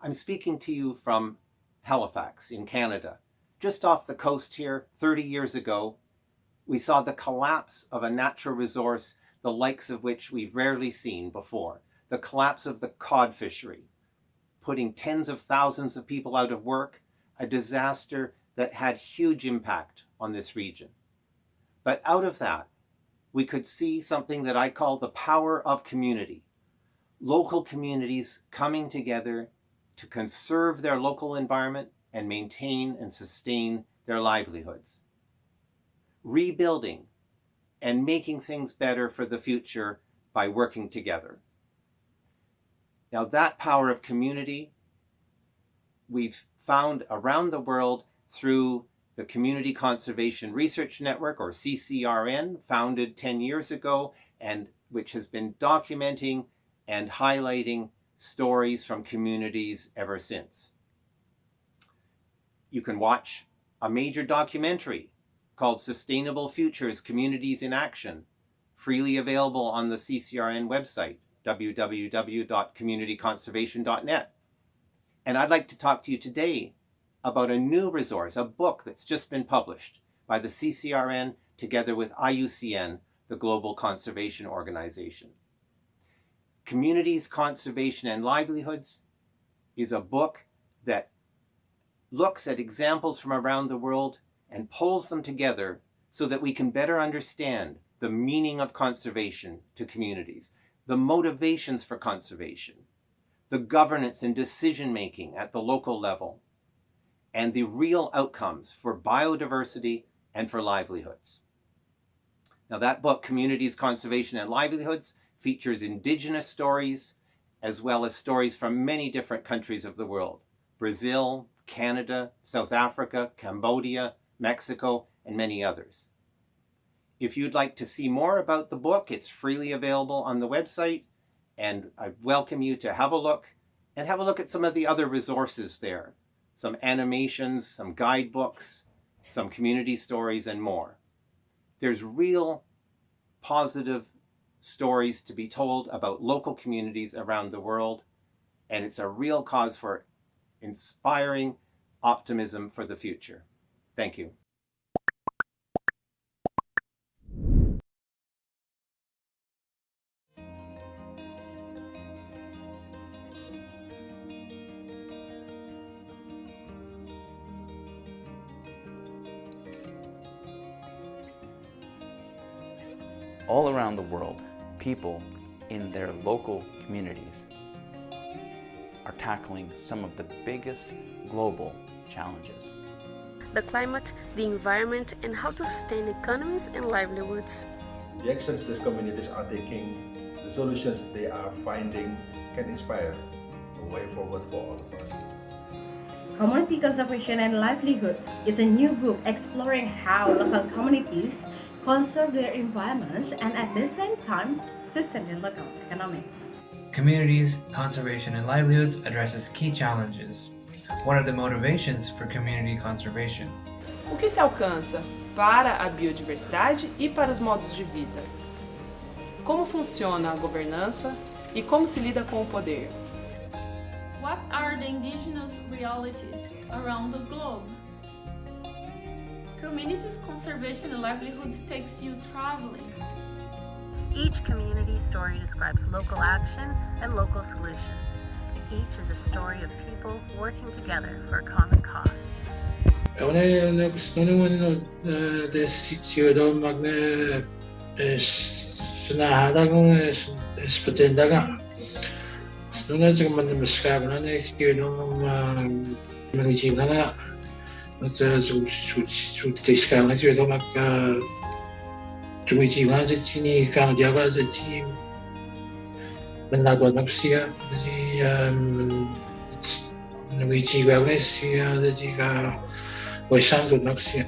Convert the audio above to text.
I'm speaking to you from Halifax in Canada. Just off the coast here, 30 years ago, we saw the collapse of a natural resource, the likes of which we've rarely seen before. The collapse of the cod fishery, putting tens of thousands of people out of work, a disaster that had huge impact on this region. But out of that, we could see something that I call the power of community. Local communities coming together to conserve their local environment and maintain and sustain their livelihoods. Rebuilding and making things better for the future by working together. Now that power of community we've found around the world through the Community Conservation Research Network, or CCRN, founded 10 years ago, and which has been documenting and highlighting stories from communities ever since. You can watch a major documentary called Sustainable Futures, Communities in Action, freely available on the CCRN website, www.communityconservation.net. And I'd like to talk to you today about a new resource, a book that's just been published by the CCRN together with IUCN, the Global Conservation Organization. Communities, Conservation and Livelihoods is a book that looks at examples from around the world and pulls them together so that we can better understand the meaning of conservation to communities, the motivations for conservation, the governance and decision-making at the local level, and the real outcomes for biodiversity and for livelihoods. Now that book, Communities, Conservation and Livelihoods, features Indigenous stories as well as stories from many different countries of the world: Brazil, Canada, South Africa, Cambodia, Mexico, and many others. If you'd like to see more about the book, it's freely available on the website, and I welcome you to have a look at some of the other resources there. Some animations, some guidebooks, some community stories, and more. There's real positive stories to be told about local communities around the world, and it's a real cause for inspiring optimism for the future. Thank you. All around the world, people in their local communities are tackling some of the biggest global challenges. The climate, the environment, and how to sustain economies and livelihoods. The actions these communities are taking, the solutions they are finding can inspire a way forward for all of us. Community Conservation and Livelihoods is a new book exploring how local communities conserve their environments and at the same time sustain their local economics. Communities, Conservation and Livelihoods addresses key challenges. What are the motivations for community conservation? O que se alcança para a biodiversidade e para os modos de vida? Como funciona a governança e como se lida com o poder? What are the indigenous realities around the globe? Communities, Conservation and Livelihoods takes you traveling. Each community story describes local action and local solutions. Each is a story of people working together for a common cause. Una gusto naman siguro sunahada kung spatenda ka. Nung sa man maskab na siguro manijib na nga. At sutiskan na siguro tumijib na sa chini kano diaga sa chini menagwa na siya nabijib na siya ka Waisan na siya.